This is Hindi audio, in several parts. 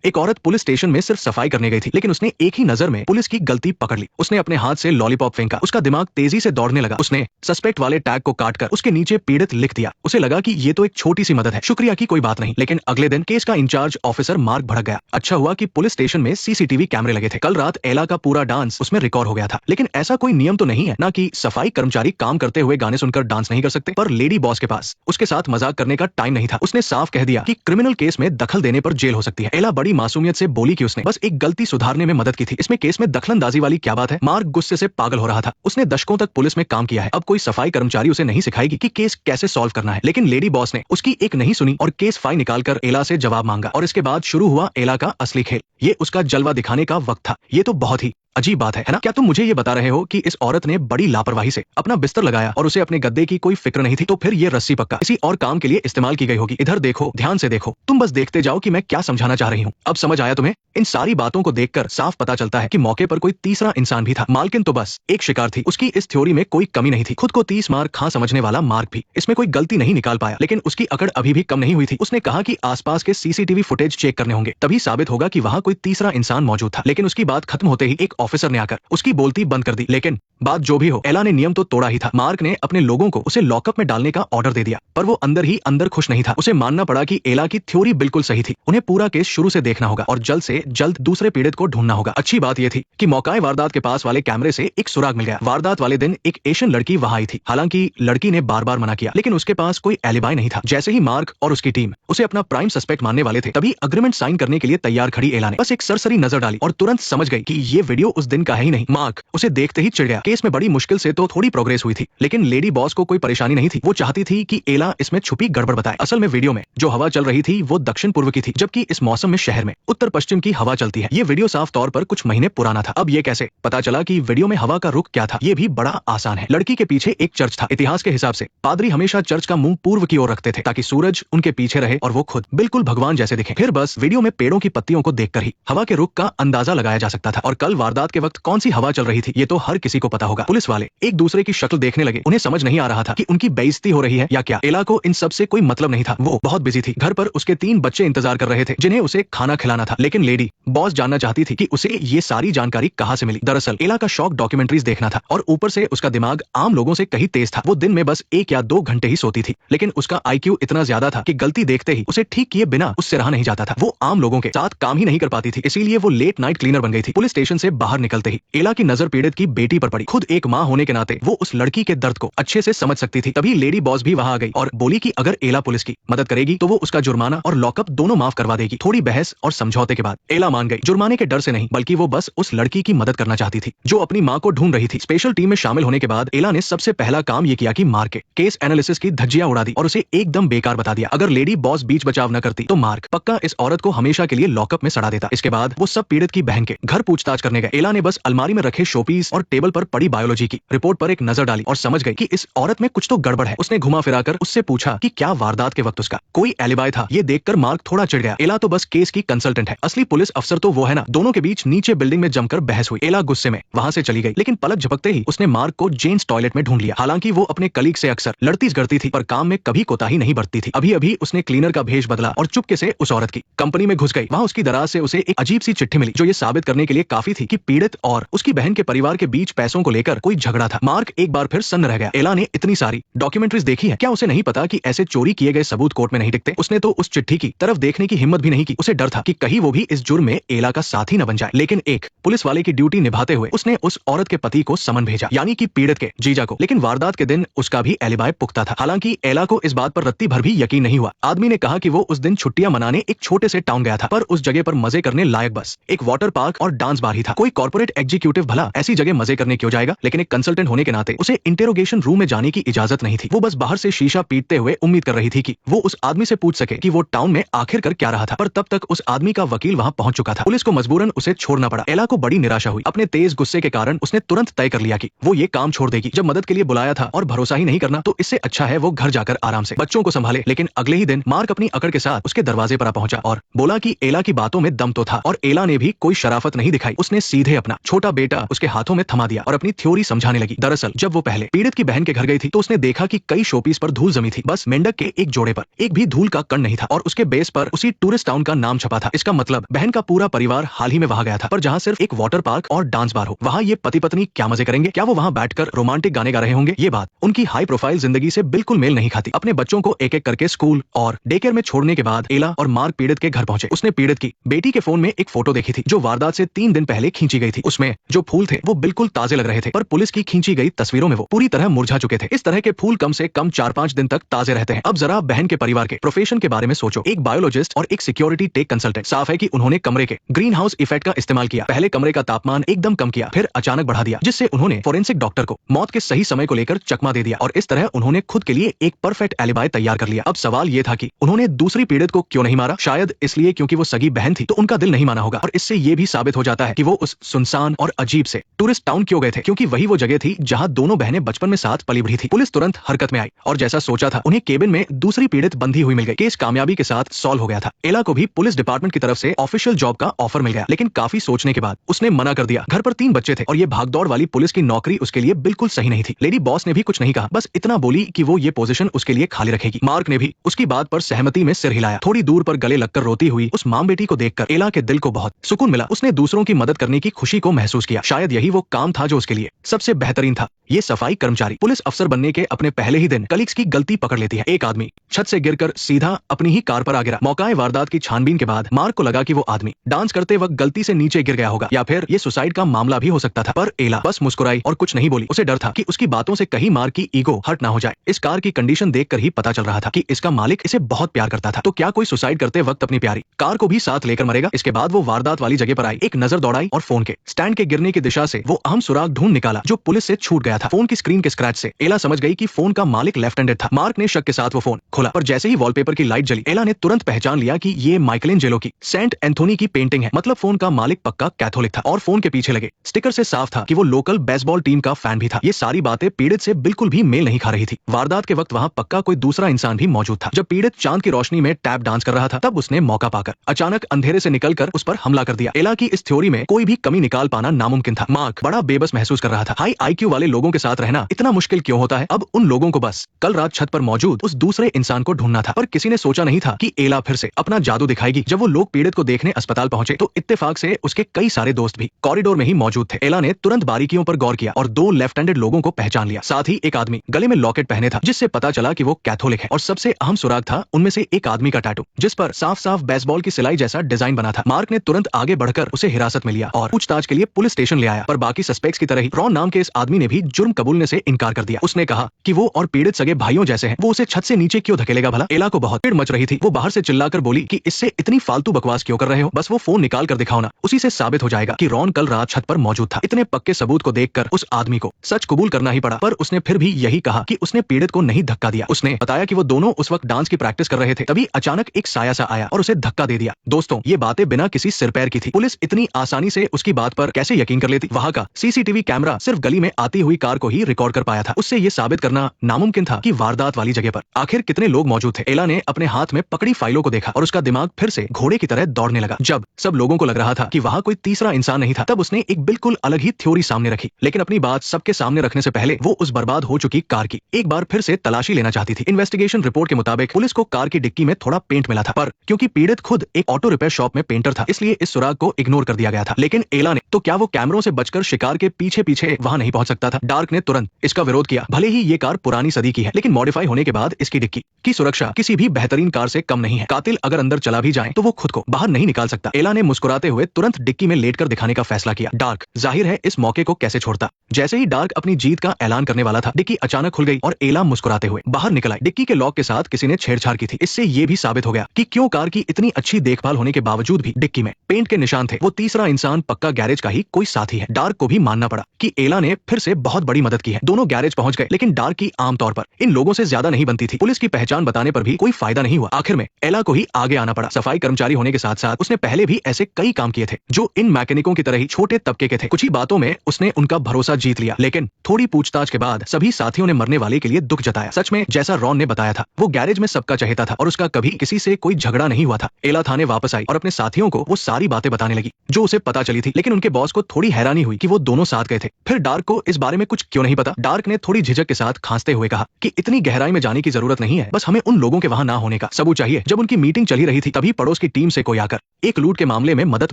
एक औरत पुलिस स्टेशन में सिर्फ सफाई करने गई थी, लेकिन उसने एक ही नजर में पुलिस की गलती पकड़ ली। उसने अपने हाथ से लॉलीपॉप फेंका, उसका दिमाग तेजी से दौड़ने लगा। उसने सस्पेक्ट वाले टैग को काटकर उसके नीचे पीड़ित लिख दिया। उसे लगा कि ये तो एक छोटी सी मदद है, शुक्रिया की कोई बात नहीं। लेकिन अगले दिन केस का इंचार्ज ऑफिसर मार्क भड़क गया। अच्छा हुआ कि पुलिस स्टेशन में सीसीटीवी कैमरे लगे थे। कल रात एला का पूरा डांस उसमें रिकॉर्ड हो गया था। लेकिन ऐसा कोई नियम तो नहीं है ना कि सफाई कर्मचारी काम करते हुए गाने सुनकर डांस नहीं कर सकते। पर लेडी बॉस के पास उसके साथ मजाक करने का टाइम नहीं था। उसने साफ कह दिया कि क्रिमिनल केस में दखल देने पर जेल हो सकती है। एला बड़ी मासूमियत से बोली कि उसने बस एक गलती सुधारने में मदद की थी, इसमें केस में दखलंदाजी वाली क्या बात है। मार्क गुस्से से पागल हो रहा था। उसने दशकों तक पुलिस में काम किया है, अब कोई सफाई कर्मचारी उसे नहीं सिखाएगी कि केस कैसे सॉल्व करना है। लेकिन लेडी बॉस ने उसकी एक नहीं सुनी और केस फाइल निकालकर एला से जवाब मांगा। और इसके बाद शुरू हुआ एला का असली खेल। ये उसका जलवा दिखाने का वक्त था। ये तो बहुत ही अजीब बात है ना? क्या तुम मुझे ये बता रहे हो कि इस औरत ने बड़ी लापरवाही से अपना बिस्तर लगाया और उसे अपने गद्दे की कोई फिक्र नहीं थी? तो फिर ये रस्सी पक्का किसी और काम के लिए इस्तेमाल की गई होगी। इधर देखो, ध्यान से देखो, तुम बस देखते जाओ कि मैं क्या समझाना चाह रही हूँ। अब समझ आया तुम्हें? इन सारी बातों को देखकर साफ पता चलता है कि मौके पर कोई तीसरा इंसान भी था। मालकिन तो बस एक शिकार थी। उसकी इस थ्योरी में कोई कमी नहीं थी। खुद को 30 मार खा समझने वाला मार्क भी इसमें कोई गलती नहीं निकाल पाया। लेकिन उसकी अकड़ अभी भी कम नहीं हुई थी। उसने कहा कि आसपास के सीसीटीवी फुटेज चेक करने होंगे, तभी साबित होगा कि वहां कोई तीसरा इंसान मौजूद था। लेकिन उसकी बात खत्म होते ही एक ऑफिसर ने आकर उसकी बोलती बंद कर दी। लेकिन बात जो भी हो, एला ने नियम तो तोड़ा ही था। मार्क ने अपने लोगों को उसे लॉकअप में डालने का ऑर्डर दे दिया, पर वो अंदर ही अंदर खुश नहीं था। उसे मानना पड़ा कि एला की थ्योरी बिल्कुल सही थी। उन्हें पूरा केस शुरू से देखना होगा और जल्द से जल्द दूसरे पीड़ित को ढूंढना होगा। अच्छी बात यह थी कि मौका वारदात के पास वाले कैमरे से एक सुराग मिल गया। वारदात वाले दिन एक एशियन लड़की वहां आई थी। हालांकि लड़की ने बार बार मना किया, लेकिन उसके पास कोई एलिबाई नहीं था। जैसे ही मार्क और उसकी टीम उसे अपना प्राइम सस्पेक्ट मानने वाले थे, तभी अग्रीमेंट साइन करने के लिए तैयार खड़ी एला ने बस एक सरसरी नजर डाली और तुरंत समझ गई कि ये वीडियो उस दिन का है ही नहीं। मार्क उसे देखते ही चिढ़ गया। केस में बड़ी मुश्किल से तो थोड़ी प्रोग्रेस हुई थी, लेकिन लेडी बॉस को कोई परेशानी नहीं थी। वो चाहती थी कि एला इसमें छुपी गड़बड़ बताए। असल में वीडियो में जो हवा चल रही थी वो दक्षिण पूर्व की थी, जबकि इस मौसम में शहर में उत्तर पश्चिम की हवा चलती है। ये वीडियो साफ तौर पर कुछ महीने पुराना था। अब ये कैसे पता चला कि वीडियो में हवा का रुख क्या था? ये भी बड़ा आसान है। लड़की के पीछे एक चर्च था। इतिहास के हिसाब से पादरी हमेशा चर्च का मुंह पूर्व की ओर रखते थे, ताकि सूरज उनके पीछे रहे और वो खुद बिल्कुल भगवान जैसे दिखे। फिर बस वीडियो में पेड़ों की पत्तियों को देखकर ही हवा के रुख का अंदाजा लगाया जा सकता था। और कल वारदात के वक्त कौन सी हवा चल रही थी, ये तो हर किसी को पता होगा। पुलिस वाले एक दूसरे की शक्ल देखने लगे। उन्हें समझ नहीं आ रहा था कि उनकी बेइज्जती हो रही है या क्या। एला को इन सब से कोई मतलब नहीं था। वो बहुत बिजी थी। घर पर उसके 3 बच्चे इंतजार कर रहे थे, जिन्हें उसे खाना खिलाना था। लेकिन लेडी बॉस जानना चाहती थी कि उसे ये सारी जानकारी कहां से मिली। दरअसल एला का शौक डॉक्यूमेंट्रीज देखना था और ऊपर से उसका दिमाग आम लोगों से कहीं तेज था। वो दिन में बस 1 या 2 घंटे ही सोती थी, लेकिन उसका IQ इतना ज्यादा था कि गलती देखते ही उसे ठीक किए बिना उससे रहा नहीं जाता था। वो आम लोगों के साथ काम ही नहीं कर पाती थी, इसीलिए वो लेट नाइट क्लीनर बन गई थी। पुलिस स्टेशन से बाहर निकलते ही एला की नजर पीड़ित की बेटी पर पड़ी। खुद एक माँ होने के नाते वो उस लड़की के दर्द को अच्छे से समझ सकती थी। तभी लेडी बॉस भी वहां आ गई और बोली कि अगर एला पुलिस की मदद करेगी तो वो उसका जुर्माना और लॉकअप दोनों माफ करवा देगी। थोड़ी बहस और समझौते के बाद एला मान गई। जुर्माने के डर से नहीं, बल्कि वो बस उस लड़की की मदद करना चाहती थी जो अपनी माँ को ढूंढ रही थी। स्पेशल टीम में शामिल होने के बाद एला ने सबसे पहला काम ये किया कि मार्क के केस एनालिसिस की धज्जियां उड़ा दी और उसे एकदम बेकार बता दिया। अगर लेडी बॉस बीच बचाव न करती तो मार्क पक्का इस औरत को हमेशा के लिए लॉकअप में सड़ा देता। इसके बाद वो सब पीड़ित की बहन के घर पूछताछ करने गए। एला ने बस अलमारी में रखे शोपीस और टेबल पर पड़ी बायोलॉजी की रिपोर्ट पर एक नजर डाली और समझ गई कि इस औरत में कुछ तो गड़बड़ है। उसने घुमा फिराकर उससे पूछा कि क्या वारदात के वक्त उसका कोई एलिबाई था। ये देखकर मार्क थोड़ा चिढ़ गया। एला तो बस केस की कंसल्टेंट है, असली पुलिस अफसर तो वो है ना। दोनों के बीच नीचे बिल्डिंग में जमकर बहस हुई। एला गुस्से में वहां से चली गई, लेकिन पलक झपकते ही उसने मार्क को जेंट्स टॉयलेट में ढूंढ लिया। हालांकि वो अपने कलीग से अक्सर लड़ती झगड़ती थी, पर काम में कभी कोताही नहीं बरतती थी। अभी अभी उसने क्लीनर का भेष बदला और चुपके से उस औरत की कंपनी में घुस गई। वहां उसकी दराज से उसे एक अजीब सी चिट्ठी मिली, जो ये साबित करने के लिए काफी थी कि पीड़ित और उसकी बहन के परिवार के बीच पैसों को लेकर कोई झगड़ा था। मार्क एक बार फिर सन्न रह गया। एला ने इतनी सारी डॉक्यूमेंट्रीज देखी है, क्या उसे नहीं पता कि ऐसे चोरी किए गए सबूत कोर्ट में नहीं टिकते? उसने तो उस चिट्ठी की तरफ देखने की हिम्मत भी नहीं की। उसे डर था कि कहीं वो भी इस जुर्म में एला का साथी न बन जाए। लेकिन एक पुलिस वाले की ड्यूटी निभाते हुए उसने उस औरत के पति को समन भेजा, यानी कि पीड़ित के जीजा को। लेकिन वारदात के दिन उसका भी एलिबाई पुख्ता था। हालांकि एला को इस बात पर रत्ती भर भी यकीन नहीं हुआ। आदमी ने कहा कि वो उस दिन छुट्टियां मनाने एक छोटे से टाउन गया था, पर उस जगह पर मजे करने लायक बस एक वाटर पार्क और डांस बार ही था। कोई कॉर्पोरेट एग्जीक्यूटिव भला ऐसी जगह मजे करने क्यों जाएगा? लेकिन एक कंसल्टेंट होने के नाते उसे इंटेरोगेशन रूम में जाने की इजाजत नहीं थी। वो बस बाहर से शीशा पीटते हुए उम्मीद कर रही थी कि वो उस आदमी से पूछ सके कि वो टाउन में आखिर कर क्या रहा था। पर तब तक उस आदमी का वकील वहां पहुंच चुका था। पुलिस को मजबूरन उसे छोड़ना पड़ा। एला को बड़ी निराशा हुई। अपने तेज गुस्से के कारण उसने तुरंत तय कर लिया कि वो ये काम छोड़ देगी। जब मदद के लिए बुलाया था और भरोसा ही नहीं करना, तो इससे अच्छा है वो घर जाकर आराम से बच्चों को संभाले। लेकिन अगले ही दिन मार्क अपनी अकड़ के साथ उसके दरवाजे पर आ पहुंचा और बोला कि एला की बातों में दम तो था और एला ने भी कोई शराफत नहीं दिखाई। उसने सीधे सीधे अपना छोटा बेटा उसके हाथों में थमा दिया और अपनी थ्योरी समझाने लगी। दरअसल जब वो पहले पीड़ित की बहन के घर गई थी तो उसने देखा कि कई शोपीस पर धूल जमी थी, बस मेंढक के एक जोड़े पर एक भी धूल का कण नहीं था और उसके बेस पर उसी टूरिस्ट टाउन का नाम छपा था। इसका मतलब बहन का पूरा परिवार हाल ही में वहां गया था, पर जहां सिर्फ एक वाटर पार्क और डांस बार हो, वहां ये पति पत्नी क्या मजे करेंगे? क्या वो वहां बैठकर रोमांटिक गाने गा रहे होंगे? ये बात उनकी हाई प्रोफाइल जिंदगी से बिल्कुल मेल नहीं खाती। अपने बच्चों को एक एक करके स्कूल और डे केयर में छोड़ने के बाद एला और मार्क पीड़ित के घर पहुंचे। उसने पीड़ित की बेटी के फोन में एक फोटो देखी थी जो वारदात से 3 दिन पहले खींची गई थी। उसमें जो फूल थे वो बिल्कुल ताजे लग रहे थे, पर पुलिस की खींची गई तस्वीरों में वो पूरी तरह मुरझा चुके थे। इस तरह के फूल कम से कम 4-5 दिन तक ताजे रहते हैं। अब जरा बहन के परिवार के प्रोफेशन के बारे में सोचो। एक बायोलॉजिस्ट और एक सिक्योरिटी टेक कंसल्टेंट। साफ है कि उन्होंने कमरे के ग्रीन हाउस इफेक्ट का इस्तेमाल किया। पहले कमरे का तापमान एकदम कम किया, फिर अचानक बढ़ा दिया, जिससे उन्होंने फोरेंसिक डॉक्टर को मौत के सही समय को लेकर चकमा दे दिया और इस तरह उन्होंने खुद के लिए एक परफेक्ट एलिबाई तैयार कर लिया। अब सवाल ये था कि उन्होंने दूसरी पीड़ित को क्यों नहीं मारा? शायद इसलिए क्योंकि वो सगी बहन थी तो उनका दिल नहीं माना होगा, और इससे ये भी साबित हो जाता है कि वो उस सुनसान और अजीब से टूरिस्ट टाउन क्यों गए थे, क्योंकि वही वो जगह थी जहां दोनों बहनें बचपन में साथ पली बढ़ी थी। पुलिस तुरंत हरकत में आई और जैसा सोचा था उन्हें केबिन में दूसरी पीड़ित बंधी हुई मिल गई। केस कामयाबी के साथ सॉल्व हो गया था। एला को भी पुलिस डिपार्टमेंट की तरफ से ऑफिशियल जॉब का ऑफर मिल गया, लेकिन काफी सोचने के बाद उसने मना कर दिया। घर पर 3 बच्चे थे और ये भागदौड़ वाली पुलिस की नौकरी उसके लिए बिल्कुल सही नहीं थी। लेडी बॉस ने भी कुछ नहीं कहा, बस इतना बोली कि वो ये पोजीशन उसके लिए खाली रखेगी। मार्क ने भी उसकी बात पर सहमति में सिर हिलाया। थोड़ी दूर पर गले लगकर रोती हुई उस मां बेटी को देखकर एला के दिल को बहुत सुकून मिला। उसने दूसरों की मदद करने की खुशी को महसूस किया। शायद यही वो काम था जो उसके लिए सबसे बेहतरीन था। ये सफाई कर्मचारी पुलिस अफसर बनने के अपने पहले ही दिन कलीग्स की गलती पकड़ लेती है। एक आदमी छत से गिरकर सीधा अपनी ही कार पर आ गिरा। मौकाए वारदात की छानबीन के बाद मार्क को लगा कि वो आदमी डांस करते वक्त गलती से नीचे गिर गया होगा या फिर ये सुसाइड का मामला भी हो सकता था, पर एला बस मुस्कुराई और कुछ नहीं बोली। उसे डर था कि उसकी बातों से कहीं मार्क की ईगो हर्ट ना हो जाए। इस कार की कंडीशन देखकर ही पता चल रहा था कि इसका मालिक इसे बहुत प्यार करता था, तो क्या कोई सुसाइड करते वक्त अपनी प्यारी कार को भी साथ लेकर मरेगा? इसके बाद वो वारदात वाली जगह पर आई, एक नजर दौड़ाई और फोन के स्टैंड के गिरने की दिशा से वो अहम सुराग ढूंढ निकाला जो पुलिस से छूट गया था। फोन की स्क्रीन के स्क्रैच से एला समझ गई कि फोन का मालिक लेफ्ट हैंडेड था। मार्क ने शक के साथ वो फोन खोला, पर जैसे ही वॉलपेपर की लाइट जली एला ने तुरंत पहचान लिया कि ये माइकलेंजेलो की सेंट एंथोनी की पेंटिंग है। मतलब फोन का मालिक पक्का कैथोलिक था और फोन के पीछे लगे स्टिकर से साफ था कि वो लोकल बेसबॉल टीम का फैन भी था। ये सारी बातें पीड़ित से बिल्कुल भी मेल नहीं खा रही थी। वारदात के वक्त वहां पक्का कोई दूसरा इंसान भी मौजूद था। जब पीड़ित चांद की रोशनी में टैप डांस कर रहा था तब उसने मौका पाकर अचानक अंधेरे से निकलकर उस पर हमला कर दिया। एला की इस थ्योरी में कोई भी कमी निकाल पाना नामुमकिन था। मार्क बड़ा बेबस महसूस कर रहा था। हाई आईक्यू वाले लोगों के साथ रहना इतना मुश्किल क्यों होता है? अब उन लोगों को बस कल रात छत पर मौजूद उस दूसरे इंसान को ढूंढना था, पर किसी ने सोचा नहीं था कि एला फिर से अपना जादू दिखाएगी। जब वो लोग पीड़ित को देखने अस्पताल पहुंचे तो इत्तेफाक से उसके कई सारे दोस्त भी कॉरिडोर में ही मौजूद थे। एला ने तुरंत बारीकियों पर गौर किया और 2 लेफ्ट हैंडेड लोगों को पहचान लिया। साथ ही एक आदमी गले में लॉकेट पहने था जिससे पता चला कि वो कैथोलिक है, और सबसे अहम सुराग था उनमें से एक आदमी का टैटू जिस पर साफ साफ बेसबॉल की सिलाई जैसा डिजाइन बना था। मार्क ने तुरंत आगे बढ़कर उसे हिरासत में लिया और पूछताछ के लिए पुलिस स्टेशन ले आया, पर बाकी सस्पेक्ट्स की तरह ही रॉन नाम के इस आदमी ने भी जुर्म कबूलने से इनकार कर दिया। उसने कहा कि वो और पीड़ित सगे भाइयों जैसे हैं, वो उसे छत से नीचे क्यों धकेलेगा भला? एला को बहुत भीड़ मच रही थी। वो बाहर से चिल्लाकर बोली कि इससे इतनी फालतू बकवास क्यों कर रहे हो? बस वो फोन निकाल कर दिखाओ ना, उसी से साबित हो जाएगा कि रॉन कल रात छत पर मौजूद था। इतने पक्के सबूत को देखकर उस आदमी को सच कबूल करना ही पड़ा, पर उसने फिर भी यही कहा कि उसने पीड़ित को नहीं धक्का दिया। उसने बताया कि वो दोनों उस वक्त डांस की प्रैक्टिस कर रहे थे, तभी अचानक एक साया सा आया और उसे धक्का दे दिया। दोस्तों, ये बातें बिना किसी सिर पैर की थी। पुलिस इतनी आसानी से उसकी बात पर कैसे यकीन कर लेती? वहां का सीसीटीवी कैमरा सिर्फ गली में आती हुई कार को ही रिकॉर्ड कर पाया था। उससे ये साबित करना नामुमकिन था कि वारदात वाली जगह पर आखिर कितने लोग मौजूद थे। एला ने अपने हाथ में पकड़ी फाइलों को देखा और उसका दिमाग फिर से घोड़े की तरह दौड़ने लगा। जब सब लोगों को लग रहा था कि वहां कोई तीसरा इंसान नहीं था, तब उसने एक बिल्कुल अलग ही थ्योरी सामने रखी। लेकिन अपनी बात सबके सामने रखने से पहले वो उस बर्बाद हो चुकी कार की एक बार फिर से तलाशी लेना चाहती थी। इन्वेस्टिगेशन रिपोर्ट के मुताबिक पुलिस को कार की डिक्की में थोड़ा पेंट मिला था, पर क्योंकि पीड़ित खुद एक ऑटो रिपेयर शॉप में पेंटर था, इसलिए इस सुराग को इग्नोर कर दिया गया था। लेकिन एला ने तो क्या वो कैमरों से बचकर शिकार के पीछे पीछे वहां नहीं पहुंच सकता था? डार्क ने तुरंत इसका विरोध किया। भले ही ये कार पुरानी सदी की है, लेकिन मॉडिफाई होने के बाद इसकी डिक्की की सुरक्षा किसी भी बेहतरीन कार से कम नहीं है। कातिल अगर अंदर चला भी जाए तो वो खुद को बाहर नहीं निकाल सकता। एला ने मुस्कुराते हुए तुरंत डिक्की में लेटकर दिखाने का फैसला किया। डार्क जाहिर है इस मौके को कैसे छोड़ता। जैसे ही डार्क अपनी जीत का ऐलान करने वाला था, डिक्की अचानक खुल गई और एला मुस्कुराते हुए बाहर निकल आई। डिक्की के लॉक के साथ किसी ने छेड़छाड़ की थी। इससे ये भी साबित हो गया कि क्यों कार की इतनी अच्छी देखभाल होने के बावजूद भी डिक्की में पेंट के निशान थे। वो तीसरा इंसान पक्का गैरेज का ही कोई साथी है। डार्क को भी मानना पड़ा कि एला ने फिर से बहुत बड़ी मदद की है। दोनों गैरेज पहुंच गए, लेकिन डार्क की आमतौर पर इन लोगों से ज्यादा नहीं बनती थी। पुलिस की पहचान बताने पर भी कोई फायदा नहीं हुआ। आखिर में एला को ही आगे आना पड़ा। सफाई कर्मचारी होने के साथ साथ उसने पहले भी ऐसे कई काम किए थे जो इन मैकेनिकों की तरह ही छोटे तबके के थे। कुछ ही बातों में उसने उनका भरोसा जीत लिया, लेकिन थोड़ी पूछताछ के बाद सभी साथियों ने मरने वाले के लिए दुख जताया। सच में जैसा रॉन ने बताया था, वो गैरेज में सबका चहेता था और उसका कभी किसी से कोई झगड़ा नहीं हुआ था। एला थाने वापस आई और अपने साथियों को वो सारी बातें बताने लगी जो उसे पता चली थी। थी, लेकिन उनके बॉस को थोड़ी हैरानी हुई कि वो दोनों साथ गए थे। फिर डार्क को इस बारे में कुछ क्यों नहीं पता। डार्क ने थोड़ी झिझक के साथ खांसते हुए कहा कि इतनी गहराई में जाने की जरूरत नहीं है, बस हमें उन लोगों के वहां ना होने का सबूत चाहिए। जब उनकी मीटिंग चल ही रही थी तभी पड़ोस की टीम से कोई आकर एक लूट के मामले में मदद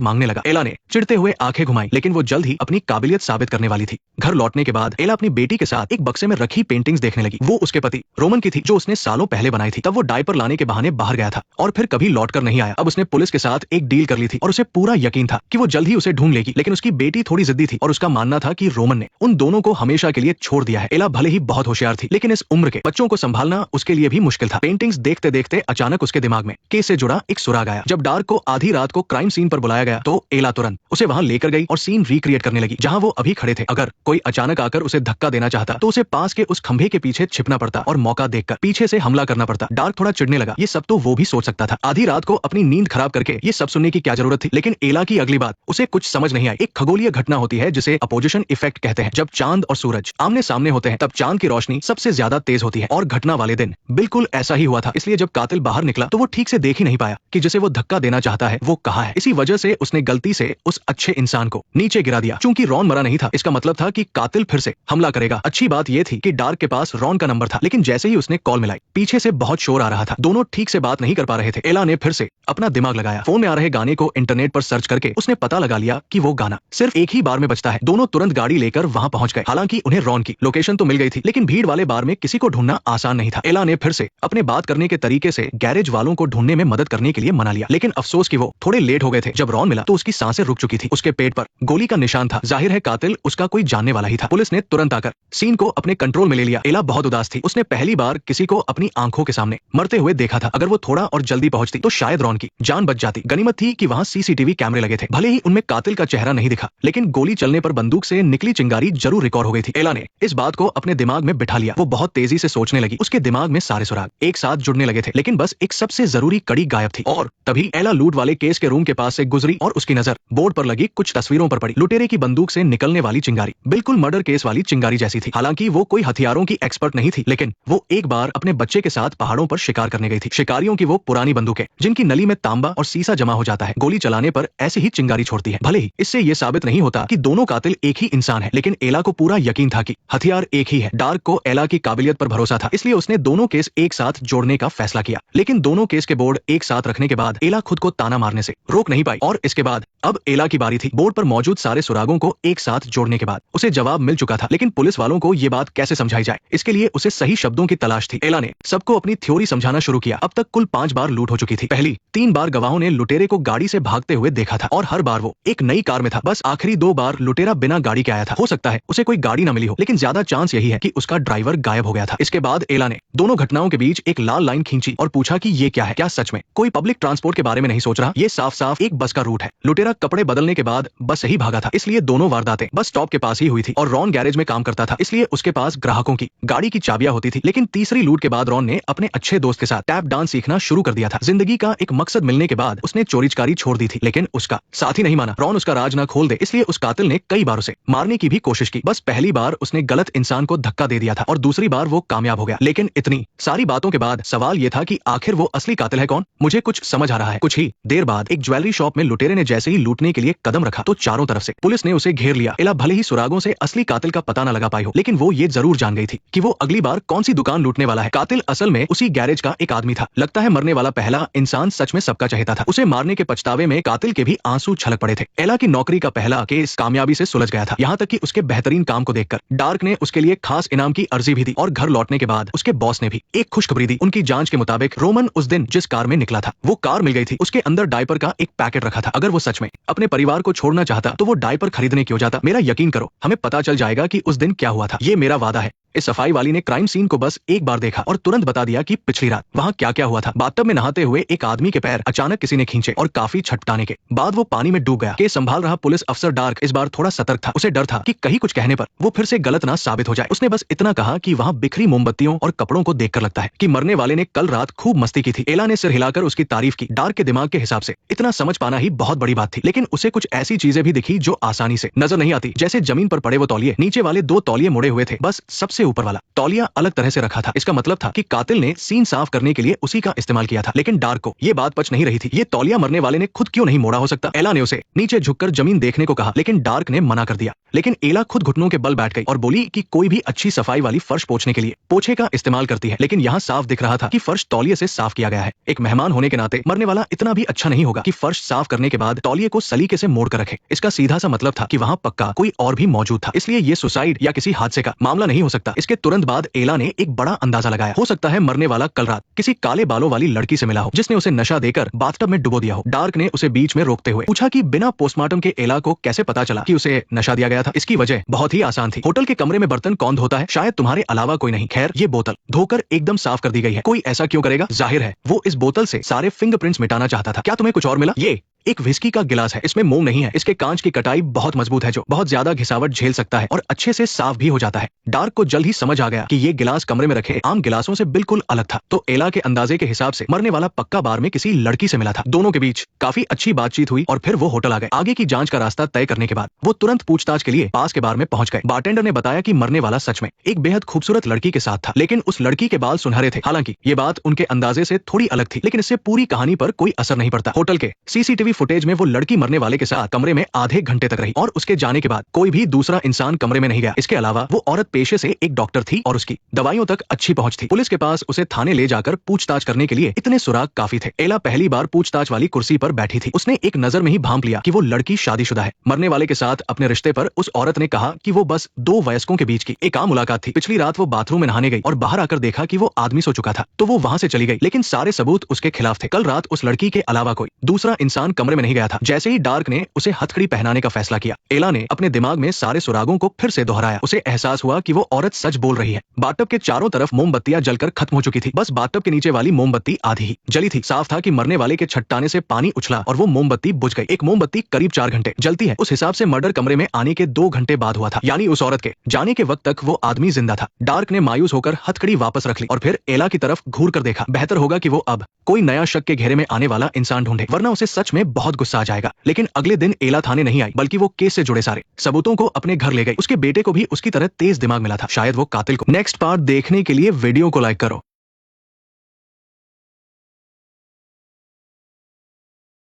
मांगने लगा। एला ने चिढ़ते हुए आंखें घुमाई, लेकिन वो जल्द ही अपनी काबिलियत साबित करने वाली थी। घर लौटने के बाद एला अपनी बेटी के साथ एक बक्से में रखी पेंटिंग्स देखने लगी। वो उसके पति रोमन की थी, जो उसने सालों पहले बनाई थी। तब वो डायपर लाने के बहाने बाहर गया था और फिर कभी लौटकर नहीं आया। अब उसने पुलिस के साथ एक डील कर ली थी और उसे पूरा यकीन था कि वो जल्द ही उसे ढूंढ लेगी, लेकिन उसकी बेटी थोड़ी जिद्दी थी और उसका मानना था कि रोमन ने उन दोनों को हमेशा के लिए छोड़ दिया है। एला भले ही बहुत होशियार थी, लेकिन इस उम्र के बच्चों को संभालना उसके लिए भी मुश्किल था। पेंटिंग्स देखते देखते अचानक उसके दिमाग में केस से जुड़ा एक सुराग आया। जब डार्क को आधी रात को क्राइम सीन पर बुलाया गया तो एला तुरंत उसे वहां लेकर गई और सीन रिक्रिएट करने लगी जहां वो अभी खड़े थे। अगर कोई अचानक आकर उसे धक्का देना चाहता तो उसे पास के उस खंभे के पीछे छिपना पड़ता और मौका देखकर पीछे से हमला करना पड़ता। डार्क थोड़ा चिढ़ने लगा। ये सब तो वो भी सोच सकता था। आधी रात को अपनी नींद खराब करके ये सब सुनने की क्या जरूरत थी। लेकिन एला की अगली बात उसे कुछ समझ नहीं आई। एक खगोलीय घटना होती है जिसे अपोजिशन इफेक्ट कहते हैं। जब चांद और सूरज आमने सामने होते हैं तब चांद की रोशनी सबसे ज्यादा तेज होती है और घटना वाले दिन बिल्कुल ऐसा ही हुआ था। इसलिए जब कातिल बाहर निकला तो वो ठीक से देख ही नहीं पाया कि जिसे वो धक्का देना चाहता है वो कहाँ है। इसी वजह से उसने गलती से उस अच्छे इंसान को नीचे गिरा दिया। चूंकि रॉन मरा नहीं था, इसका मतलब था कि कातिल फिर से हमला करेगा। अच्छी बात यह थी कि डार्क के पास रॉन का नंबर था, लेकिन जैसे ही उसने कॉल मिलाई पीछे से बहुत शोर आ रहा था। दोनों ठीक से बात नहीं कर पा रहे थे। एला ने फिर से अपना दिमाग लगाया। फोन में आ रहे गाने को इंटरनेट पर सर्च करके उसने पता लगा लिया कि वो गाना सिर्फ एक ही बार में बजता है। दोनों तुरंत गाड़ी लेकर वहां पहुंच गए। हालांकि उन्हें रॉन की लोकेशन तो मिल गई थी, लेकिन भीड़ वाले बार में किसी को ढूंढना आसान नहीं था। एला ने फिर से अपने बात करने के तरीके से गैरेज वालों को ढूंढने में मदद करने के लिए मना लिया, लेकिन अफसोस कि वो थोड़े लेट हो गए थे। जब रॉन मिला तो उसकी सांसें रुक चुकी थी। उसके पेट पर गोली का निशान था। जाहिर है कातिल उसका कोई जानने वाला ही था। पुलिस ने तुरंत आकर सीन को अपने कंट्रोल में ले लिया। एला बहुत उदास थी। उसने पहली बार किसी को अपनी आंखों के सामने मरते हुए देखा था। अगर वो थोड़ा और जल्दी पहुंचती तो शायद रॉन की जान बच जाती। गनीमत थी कि वहां सीसीटीवी कैमरे लगे थे। भले ही उनमें कातिल का चेहरा नहीं दिखा, लेकिन गोली चलने पर बंदूक से निकली चिंगारी जरूर रिकॉर्ड हो गई थी। एला ने इस बात को अपने दिमाग में बिठा लिया। वो बहुत तेजी से सोचने लगी। उसके दिमाग में सारे सुराग एक साथ जुड़ने लगे थे, लेकिन बस एक सबसे जरूरी कड़ी गायब थी। और तभी एला लूट वाले केस के रूम के पास से गुजरी और उसकी नजर बोर्ड पर लगी कुछ तस्वीरों पर पड़ी। लुटेरे की बंदूक से निकलने वाली चिंगारी बिल्कुल मर्डर केस वाली चिंगारी जैसी थी। हालांकि वो कोई हथियारों की एक्सपर्ट नहीं थी, लेकिन वो एक बार अपने बच्चे के साथ पहाड़ों पर शिकार करने गई थी। शिकारियों की वो पुरानी बंदूकें जिनकी नली में तांबा और सीसा जमा हो जाता है, गोली चलाने पर ऐसे ही चिंगारी छोड़ती है। भले ही इससे ये साबित नहीं होता कि दोनों कातिल एक ही इंसान है, लेकिन एला को पूरा यकीन था कि हथियार एक ही है। डार्क को एला की काबिलियत पर भरोसा था, इसलिए उसने दोनों केस एक साथ जोड़ने का फैसला किया। लेकिन दोनों केस के बोर्ड एक साथ रखने के बाद एला खुद को ताना मारने से रोक नहीं पाई और इसके बाद अब एला की बारी थी। बोर्ड पर मौजूद सारे सुरागों को एक साथ जोड़ने के बाद उसे जवाब मिल चुका था, लेकिन पुलिस वालों को ये बात कैसे समझाई जाए, इसके लिए उसे सही शब्दों की तलाश थी। एला ने सबको अपनी थ्योरी समझाना शुरू किया। अब तक कुल 5 बार लूट हो चुकी थी। पहली 3 बार गवाहों ने लुटेरे को गाड़ी से भागते हुए देखा था और हर बार वो एक नई कार में था। बस आखिरी 2 बार लुटेरा बिना गाड़ी के आया था। हो सकता है उसे कोई गाड़ी न मिली हो, लेकिन ज्यादा चांस यही है कि उसका ड्राइवर गायब हो गया था। इसके बाद एला ने दोनों घटनाओं के बीच एक लाल लाइन खींची और पूछा कि ये क्या है। क्या सच में कोई पब्लिक ट्रांसपोर्ट के बारे में नहीं सोच रहा? ये साफ साफ एक बस का रूट है। लुटेरा कपड़े बदलने के बाद बस ही भागा था, इसलिए दोनों वारदातें बस स्टॉप के पास ही हुई थी। और रॉन गैरेज में काम करता था, इसलिए उसके पास ग्राहकों की गाड़ी की चाबियां होती थी। लेकिन तीसरी लूट के बाद रॉन ने अपने अच्छे दोस्त के साथ टैप डांस सीखना शुरू कर दिया था। जिंदगी का एक मकसद मिलने के बाद उसने चोरी-चकारी छोड़ दी थी, लेकिन उसका साथी नहीं माना। रॉन उसका राज ना खोल दे, इसलिए उस कातिल ने कई बार उसे मारने की भी कोशिश की। बस पहली बार उसने गलत इंसान को धक्का दे दिया था और दूसरी बार वो कामयाब हो गया। लेकिन इतनी सारी बातों के बाद सवाल ये था कि आखिर वो असली कातिल है कौन? मुझे कुछ समझ आ रहा है। कुछ ही देर बाद एक ज्वेलरी शॉप में लुटेरे ने जैसे ही लूटने के लिए कदम रखा तो चारों तरफ से पुलिस ने उसे घेर लिया। एला भले ही सुरागों से असली कातिल का पता न लगा पाई हो, लेकिन वो ये जरूर जान गई थी कि वो अगली बार कौन सी दुकान लूटने वाला है। कातिल असल में उसी गैरेज का एक आदमी था। लगता है मरने वाला पहला इंसान सच में सबका चहेता था। उसे मारने के पछतावे में कातिल के भी आंसू छलक पड़े थे। एला की नौकरी का पहला केस कामयाबी से सुलझ गया था, यहाँ तक कि उसके बेहतरीन काम को देखकर डार्क ने उसके लिए खास इनाम की अर्जी भी दी और घर लौटने के बाद उसके बॉस ने भी एक खुशखबरी दी। उनकी जांच के मुताबिक रोमन उस दिन जिस कार में निकला था वो कार मिल गई थी। उसके अंदर डायपर का एक पैकेट रखा था। अगर वो सच में अपने परिवार को छोड़ना चाहता तो वो डायपर खरीदने क्यों जाता? मेरा यकीन करो, हमें पता चल जाएगा कि उस दिन क्या हुआ था। ये मेरा वादा है। इस सफाई वाली ने क्राइम सीन को बस एक बार देखा और तुरंत बता दिया कि पिछली रात वहाँ क्या क्या हुआ था। बाथटब में नहाते हुए एक आदमी के पैर अचानक किसी ने खींचे और काफी छटपटाने के बाद वो पानी में डूब गया। केस संभाल रहा पुलिस अफसर डार्क इस बार थोड़ा सतर्क था। उसे डर था कि कहीं कुछ कहने पर वो फिर से गलत ना साबित हो जाए। उसने बस इतना कहा कि वहाँ बिखरी मोमबत्तियों और कपड़ों को देखकर लगता है कि मरने वाले ने कल रात खूब मस्ती की थी। एला ने सिर हिलाकर उसकी तारीफ की। डार्क के दिमाग के हिसाब से इतना समझ पाना ही बहुत बड़ी बात थी, लेकिन उसे कुछ ऐसी चीजें भी दिखी जो आसानी से नजर नहीं आती। जैसे जमीन पर पड़े वो तौलिए, नीचे वाले 2 तौलिए मुड़े हुए थे। बस सबसे सबसे ऊपर वाला तौलिया अलग तरह से रखा था। इसका मतलब था कि कातिल ने सीन साफ करने के लिए उसी का इस्तेमाल किया था। लेकिन डार्क को ये बात पच नहीं रही थी। ये तौलिया मरने वाले ने खुद क्यों नहीं मोड़ा हो सकता? एला ने उसे नीचे झुककर जमीन देखने को कहा, लेकिन डार्क ने मना कर दिया। लेकिन एला खुद घुटनों के बल बैठ गई और बोली कि कोई भी अच्छी सफाई वाली फर्श पोंछने के लिए पोछे का इस्तेमाल करती है, लेकिन यहाँ साफ दिख रहा था कि फर्श तौलिए से साफ किया गया है। एक मेहमान होने के नाते मरने वाला इतना भी अच्छा नहीं होगा कि फर्श साफ करने के बाद तौलिए को सलीके से मोड़ कर रखे। इसका सीधा सा मतलब था कि वहाँ पक्का कोई और भी मौजूद था, इसलिए ये सुसाइड या किसी हादसे का मामला नहीं हो सकता। इसके तुरंत बाद एला ने एक बड़ा अंदाजा लगाया, हो सकता है मरने वाला कल रात किसी काले बालों वाली लड़की से मिला हो जिसने उसे नशा देकर बाथटब में डुबो दिया हो। डार्क ने उसे बीच में रोकते हुए पूछा कि बिना पोस्टमार्टम के एला को कैसे पता चला कि उसे नशा दिया गया था? इसकी वजह बहुत ही आसान थी। होटल के कमरे में बर्तन कौन धोता है? शायद तुम्हारे अलावा कोई नहीं। खैर, ये बोतल धोकर एकदम साफ कर दी गई है। कोई ऐसा क्यों करेगा? जाहिर है वो इस बोतल से सारे फिंगरप्रिंट्स मिटाना चाहता था। क्या तुम्हें कुछ और मिला? ये एक विस्की का गिलास है। इसमें मोम नहीं है। इसके कांच की कटाई बहुत मजबूत है जो बहुत ज्यादा घिसावट झेल सकता है और अच्छे से साफ भी हो जाता है। डार्क को जल्द ही समझ आ गया कि ये गिलास कमरे में रखे आम गिलासों से बिल्कुल अलग था। तो एला के अंदाजे के हिसाब से मरने वाला पक्का बार में किसी लड़की से मिला था। दोनों के बीच काफी अच्छी बातचीत हुई और फिर वो होटल आ गए। आगे की जांच का रास्ता तय करने के बाद वो तुरंत पूछताछ के लिए पास के बार में पहुंच गए। बारटेंडर ने बताया कि मरने वाला सच में एक बेहद खूबसूरत लड़की के साथ था, लेकिन उस लड़की के बाल सुनहरे थे। हालांकि ये बात उनके अंदाजे से थोड़ी अलग थी, लेकिन इससे पूरी कहानी पर कोई असर नहीं पड़ता। होटल के सीसीटीवी फुटेज में वो लड़की मरने वाले के साथ कमरे में आधे घंटे तक रही और उसके जाने के बाद कोई भी दूसरा इंसान कमरे में नहीं गया। इसके अलावा वो औरत पेशे से एक डॉक्टर थी और उसकी दवाइयों तक अच्छी पहुंच थी। पुलिस के पास उसे थाने ले जाकर पूछताछ करने के लिए इतने सुराग काफी थे। एला पहली बार पूछताछ वाली कुर्सी पर बैठी थी। उसने एक नजर में ही भांप लिया कि वो लड़की शादीशुदा है। मरने वाले के साथ अपने रिश्ते पर उस औरत ने कहा कि वो बस दो वयस्कों के बीच की एक आम मुलाकात थी। पिछली रात वो बाथरूम में नहाने गई और बाहर आकर देखा कि वो आदमी सो चुका था, तो वो वहां से चली गई। लेकिन सारे सबूत उसके खिलाफ थे। कल रात उस लड़की के अलावा कोई दूसरा इंसान कमरे में नहीं गया था। जैसे ही डार्क ने उसे हथकड़ी पहनाने का फैसला किया, एला ने अपने दिमाग में सारे सुरागों को फिर से दोहराया। उसे एहसास हुआ कि वो औरत सच बोल रही है। बाथटब के चारों तरफ मोमबत्तियां जलकर खत्म हो चुकी थी। बस बाथटब के नीचे वाली मोमबत्ती आधी ही जली थी। साफ था कि मरने वाले के छटकाने से पानी उछला और वो मोमबत्ती बुझ गई। एक मोमबत्ती करीब 4 घंटे जलती है, उस हिसाब से मर्डर कमरे में आने के 2 घंटे बाद हुआ था, यानी उस औरत के जाने के वक्त तक वो आदमी जिंदा था। डार्क ने मायूस होकर हथकड़ी वापस रख ली और फिर एला की तरफ घूर कर देखा। बेहतर होगा कि वो अब कोई नया शक के घेरे में आने वाला इंसान ढूंढे, वरना उसे सच में बहुत गुस्सा आ जाएगा। लेकिन अगले दिन एला थाने नहीं आई, बल्कि वो केस से जुड़े सारे सबूतों को अपने घर ले गई। उसके बेटे को भी उसकी तरह तेज दिमाग मिला था। शायद वो कातिल को। नेक्स्ट पार्ट देखने के लिए वीडियो को लाइक करो।